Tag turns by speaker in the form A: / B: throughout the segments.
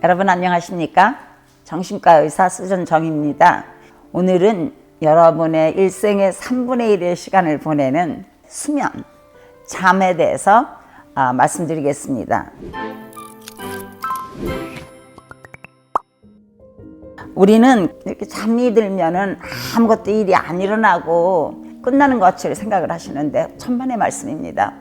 A: 여러분 안녕하십니까? 정신과 의사 수전정입니다. 오늘은 여러분의 일생의 3분의 1의 시간을 보내는 수면, 잠에 대해서 말씀드리겠습니다. 우리는 이렇게 잠이 들면은 아무것도 일이 안 일어나고 끝나는 것처럼 생각을 하시는데 천만의 말씀입니다.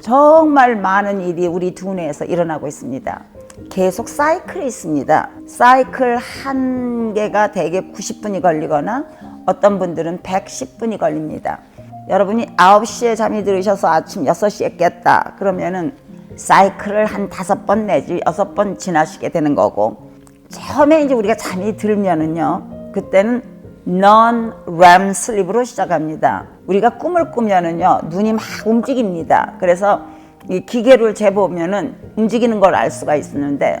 A: 정말 많은 일이 우리 두뇌에서 일어나고 있습니다. 계속 사이클이 있습니다. 사이클 한 개가 대개 90분이 걸리거나 어떤 분들은 110분이 걸립니다. 여러분이 9시에 잠이 들으셔서 아침 6시에 깼다 그러면은 사이클을 한 5번 내지 6번 지나시게 되는 거고, 처음에 이제 우리가 잠이 들면은요, 그때는 non-REM sleep으로 시작합니다. 우리가 꿈을 꾸면은요, 눈이 막 움직입니다. 그래서 이 기계를 재보면은 움직이는 걸 알 수가 있었는데,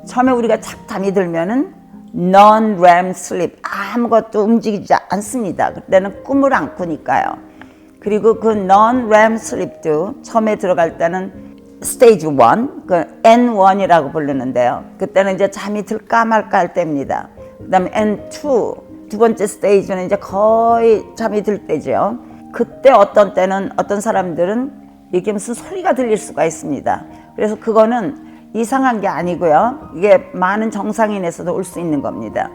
A: 처음에 우리가 착 잠이 들면은 non-REM sleep, 아무것도 움직이지 않습니다. 그때는 꿈을 안 꾸니까요. 그리고 그 non-REM sleep도 처음에 들어갈 때는 스테이지 1, 그 N1이라고 부르는데요. 그때는 이제 잠이 들까 말까 할 때입니다. 그 다음에 N2, 두 번째 스테이지는 이제 거의 잠이 들 때죠. 그때 어떤 때는 어떤 사람들은 이게 무슨 소리가 들릴 수가 있습니다. 그래서 그거는 이상한 게 아니고요. 이게 많은 정상인에서도 올 수 있는 겁니다.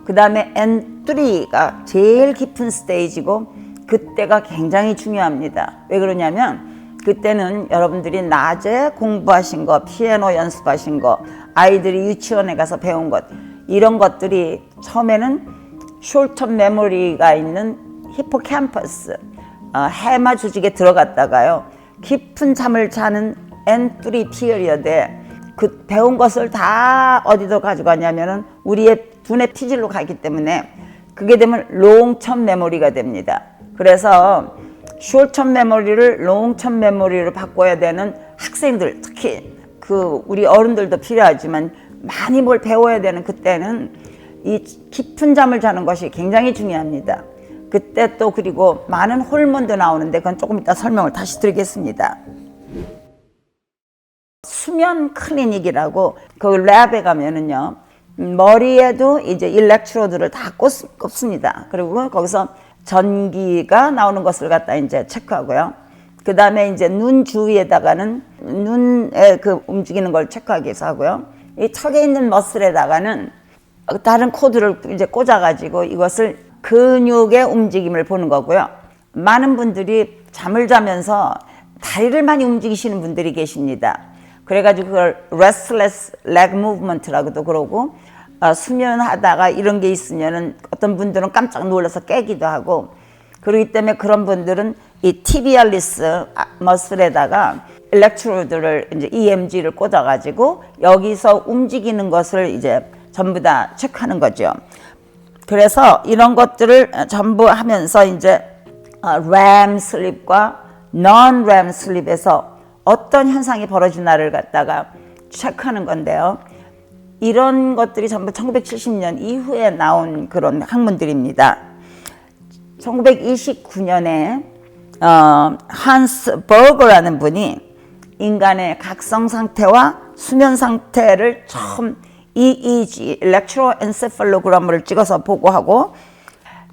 A: 그 다음에 N3가 제일 깊은 스테이지고, 그때가 굉장히 중요합니다. 왜 그러냐면 그때는 여러분들이 낮에 공부하신 거, 피아노 연습하신 거, 아이들이 유치원에 가서 배운 것, 이런 것들이 처음에는 숄텀 메모리가 있는 히포캠퍼스, 해마 조직에 들어갔다가요, 깊은 잠을 자는 N3 피리어드에 그 배운 것을 다 어디로 가져가냐면은 우리의 두뇌 피질로 가기 때문에 그게 되면 롱텀 메모리가 됩니다. 그래서 숄텀 메모리를 롱텀 메모리로 바꿔야 되는 학생들, 특히 그 우리 어른들도 필요하지만 많이 뭘 배워야 되는 그때는 이 깊은 잠을 자는 것이 굉장히 중요합니다. 그때 또 그리고 많은 호르몬도 나오는데 그건 조금 이따 설명을 다시 드리겠습니다. 수면 클리닉이라고 그 랩에 가면은요, 머리에도 이제 일렉트로드를 다 꼽습니다. 그리고 거기서 전기가 나오는 것을 갖다 이제 체크하고요. 그 다음에 이제 눈 주위에다가는 눈에 그 움직이는 걸 체크하기 위해서 하고요. 이 턱에 있는 머슬에다가는 다른 코드를 이제 꽂아가지고 이것을 근육의 움직임을 보는 거고요. 많은 분들이 잠을 자면서 다리를 많이 움직이시는 분들이 계십니다. 그래가지고 그걸 restless leg movement라고도 그러고, 수면하다가 이런 게 있으면은 어떤 분들은 깜짝 놀라서 깨기도 하고, 그렇기 때문에 그런 분들은 이 티비알리스 머슬에다가 일렉트로드를 이제 EMG를 꽂아가지고 여기서 움직이는 것을 이제 전부 다 체크하는 거죠. 그래서 이런 것들을 전부 하면서 이제 REM 슬립과 non-REM 슬립에서 어떤 현상이 벌어지나를 갖다가 체크하는 건데요. 이런 것들이 전부 1970년 이후에 나온 그런 학문들입니다. 1929년에 한스 버거라는 분이 인간의 각성 상태와 수면 상태를 처음 EEG, 일렉트로엔세팔로그램을 찍어서 보고하고,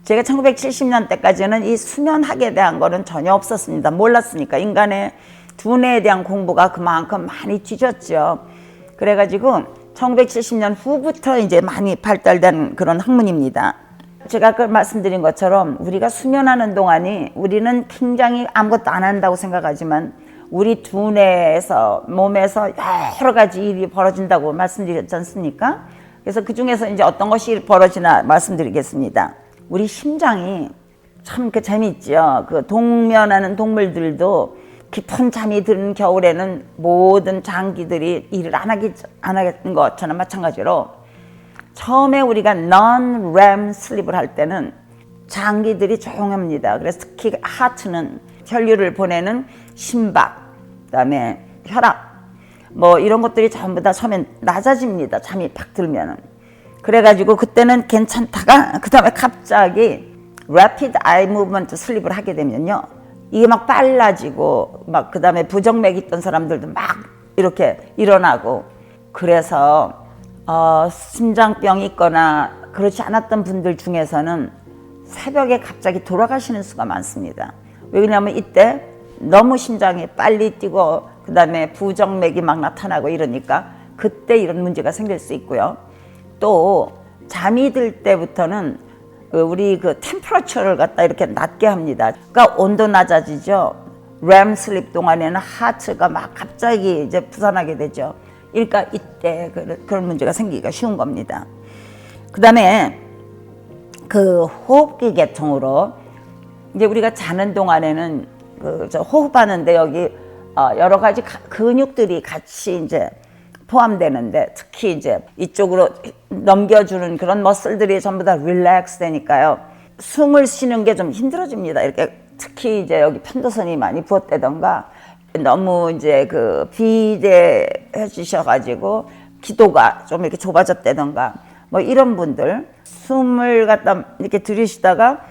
A: 제가 1970년 때까지는 이 수면학에 대한 거는 전혀 없었습니다. 몰랐으니까. 인간의 두뇌에 대한 공부가 그만큼 많이 뒤졌죠. 그래가지고 1970년 후부터 이제 많이 발달된 그런 학문입니다. 제가 아까 말씀드린 것처럼 우리가 수면하는 동안이 우리는 굉장히 아무것도 안 한다고 생각하지만 우리 두뇌에서 몸에서 여러 가지 일이 벌어진다고 말씀드렸지 않습니까? 그래서 그 중에서 이제 어떤 것이 벌어지나 말씀드리겠습니다. 우리 심장이 참 그 재미있죠. 그 동면하는 동물들도 깊은 잠이 드는 겨울에는 모든 장기들이 일을 안 하는 것처럼 마찬가지로 처음에 우리가 non-REM 슬립을 할 때는 장기들이 조용합니다. 그래서 특히 하트는 혈류를 보내는 심박, 그다음에 혈압, 뭐 이런 것들이 전부 다 처음엔 낮아집니다. 잠이 팍 들면은. 그래가지고 그때는 괜찮다가 그 다음에 갑자기 rapid eye movement 슬립을 하게 되면요, 이게 막 빨라지고 막 그다음에 부정맥 있던 사람들도 막 이렇게 일어나고, 그래서 심장병이 있거나 그렇지 않았던 분들 중에서는 새벽에 갑자기 돌아가시는 수가 많습니다. 왜냐하면 이때 너무 심장이 빨리 뛰고 그 다음에 부정맥이 막 나타나고 이러니까 그때 이런 문제가 생길 수 있고요. 또 잠이 들 때부터는 우리 그 템퍼러처를 갖다 이렇게 낮게 합니다. 그러니까 온도 낮아지죠. 램 슬립 동안에는 하트가 막 갑자기 이제 부산하게 되죠. 그러니까 이때 그런 문제가 생기기가 쉬운 겁니다. 그 다음에 그 호흡기 계통으로 이제 우리가 자는 동안에는 저 호흡하는데 여기 여러 가지 근육들이 같이 이제 포함되는데 특히 이제 이쪽으로 넘겨주는 그런 머슬들이 전부 다 릴렉스 되니까요. 숨을 쉬는 게 좀 힘들어집니다. 이렇게 특히 이제 여기 편도선이 많이 부었다던가 너무 이제 그 비대해지셔가지고 기도가 좀 이렇게 좁아졌다던가 뭐 이런 분들 숨을 갖다 이렇게 들이쉬다가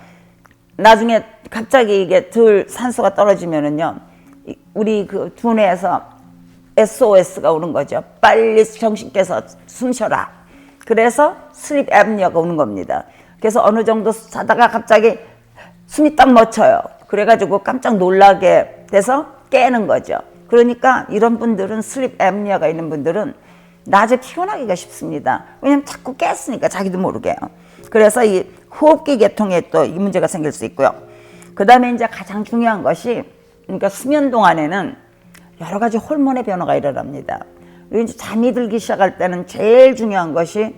A: 나중에 갑자기 이게 산소가 떨어지면은요 우리 그 두뇌에서 SOS가 오는 거죠. 빨리 정신 깨서 숨 쉬어라. 그래서 슬립 앱니어가 오는 겁니다. 그래서 어느 정도 자다가 갑자기 숨이 딱 멎어요. 그래가지고 깜짝 놀라게 돼서 깨는 거죠. 그러니까 이런 분들은 슬립 앱니어가 있는 분들은 낮에 피곤하기가 쉽습니다. 왜냐면 자꾸 깼으니까 자기도 모르게요. 그래서 이 호흡기 계통에 또 이 문제가 생길 수 있고요. 그 다음에 이제 가장 중요한 것이 그러니까 수면 동안에는 여러 가지 호르몬의 변화가 일어납니다. 이제 잠이 들기 시작할 때는 제일 중요한 것이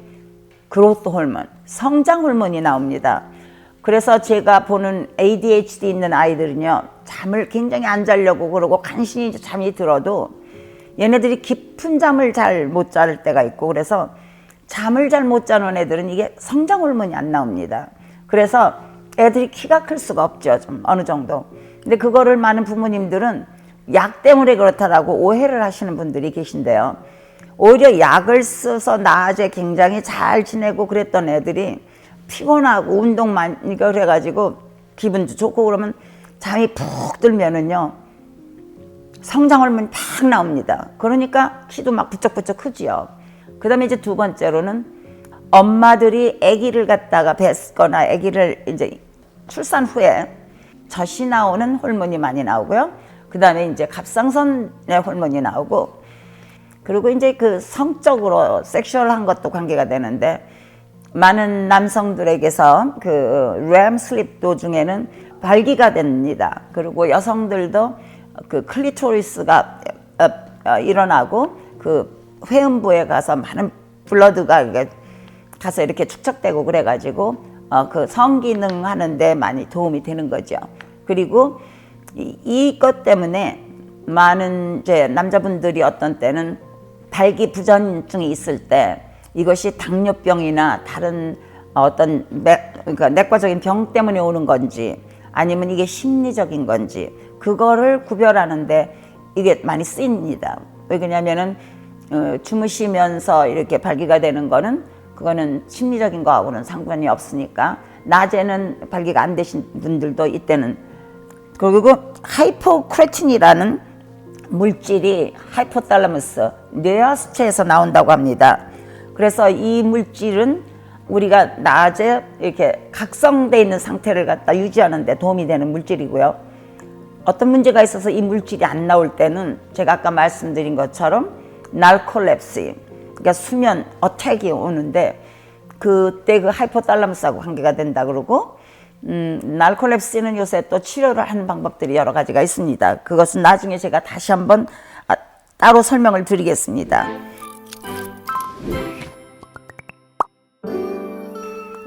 A: 그로스 호르몬, 성장 호르몬이 나옵니다. 그래서 제가 보는 ADHD 있는 아이들은요, 잠을 굉장히 안 자려고 그러고 간신히 잠이 들어도 얘네들이 깊은 잠을 잘 못 잘 때가 있고 그래서 잠을 잘 못 자는 애들은 이게 성장 호르몬이 안 나옵니다. 그래서 애들이 키가 클 수가 없죠. 좀 어느 정도. 근데 그거를 많은 부모님들은 약 때문에 그렇다라고 오해를 하시는 분들이 계신데요. 오히려 약을 써서 낮에 굉장히 잘 지내고 그랬던 애들이 피곤하고 운동 많이 그래가지고 기분도 좋고 그러면 잠이 푹 들면은요 성장 호르몬이 팍 나옵니다. 그러니까 키도 막 부쩍부쩍 크지요. 그 다음에 이제 두 번째로는 엄마들이 아기를 갖다가 뱃거나 아기를 이제 출산 후에 젖이 나오는 호르몬이 많이 나오고요. 그 다음에 이제 갑상선의 호르몬이 나오고 그리고 이제 그 성적으로 섹슈얼한 것도 관계가 되는데 많은 남성들에게서 그 램 슬립 도중에는 발기가 됩니다. 그리고 여성들도 그 클리토리스가 일어나고 그 회음부에 가서 많은 블러드가 가서 이렇게 축적되고 그래가지고 그 성기능 하는데 많이 도움이 되는 거죠. 그리고 이것 때문에 많은 이제 남자분들이 어떤 때는 발기부전증이 있을 때 이것이 당뇨병이나 다른 어떤 그러니까 내과적인 병 때문에 오는 건지 아니면 이게 심리적인 건지 그거를 구별하는데 이게 많이 쓰입니다. 왜 그러냐면은 주무시면서 이렇게 발기가 되는 거는 그거는 심리적인 거하고는 상관이 없으니까 낮에는 발기가 안 되신 분들도 이때는 그리고 하이포크레틴이라는 물질이 하이포탈라무스 뇌하수체에서 나온다고 합니다. 그래서 이 물질은 우리가 낮에 이렇게 각성돼 있는 상태를 갖다 유지하는 데 도움이 되는 물질이고요. 어떤 문제가 있어서 이 물질이 안 나올 때는 제가 아까 말씀드린 것처럼 날콜랩시 그러니까 수면 어택이 오는데 그때 그 하이포탈라무스하고 관계가 된다 그러고 날콜랩시는 요새 또 치료를 하는 방법들이 여러 가지가 있습니다. 그것은 나중에 제가 다시 한번 따로 설명을 드리겠습니다.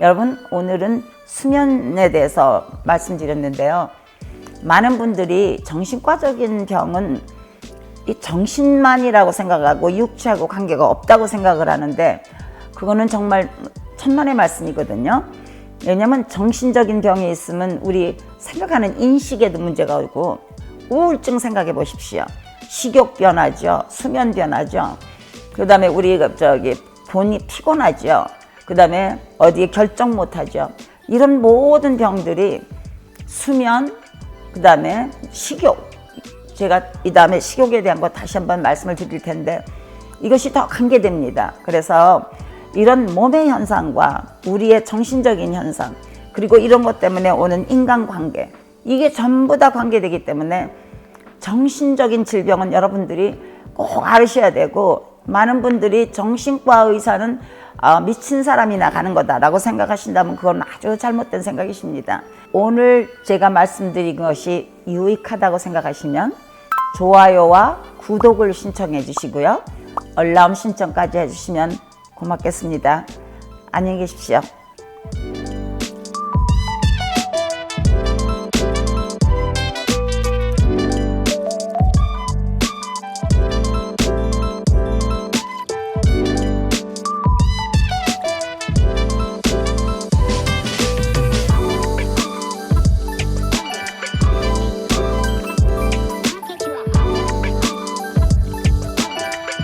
A: 여러분 오늘은 수면에 대해서 말씀드렸는데요. 많은 분들이 정신과적인 병은 이 정신만이라고 생각하고 육체하고 관계가 없다고 생각을 하는데 그거는 정말 천만의 말씀이거든요. 왜냐하면 정신적인 병이 있으면 우리 생각하는 인식에도 문제가 오고 우울증 생각해 보십시오. 식욕 변하죠. 수면 변하죠. 그 다음에 우리 본이 피곤하죠. 그 다음에 어디에 결정 못하죠. 이런 모든 병들이 수면, 그 다음에 식욕. 제가 이 다음에 식욕에 대한 거 다시 한번 말씀을 드릴 텐데 이것이 더 관계됩니다. 그래서 이런 몸의 현상과 우리의 정신적인 현상, 그리고 이런 것 때문에 오는 인간관계, 이게 전부 다 관계되기 때문에 정신적인 질병은 여러분들이 꼭 알으셔야 되고, 많은 분들이 정신과 의사는 미친 사람이나 가는 거다라고 생각하신다면 그건 아주 잘못된 생각이십니다. 오늘 제가 말씀드린 것이 유익하다고 생각하시면 좋아요와 구독을 신청해 주시고요. 알람 신청까지 해주시면 고맙겠습니다. 안녕히 계십시오.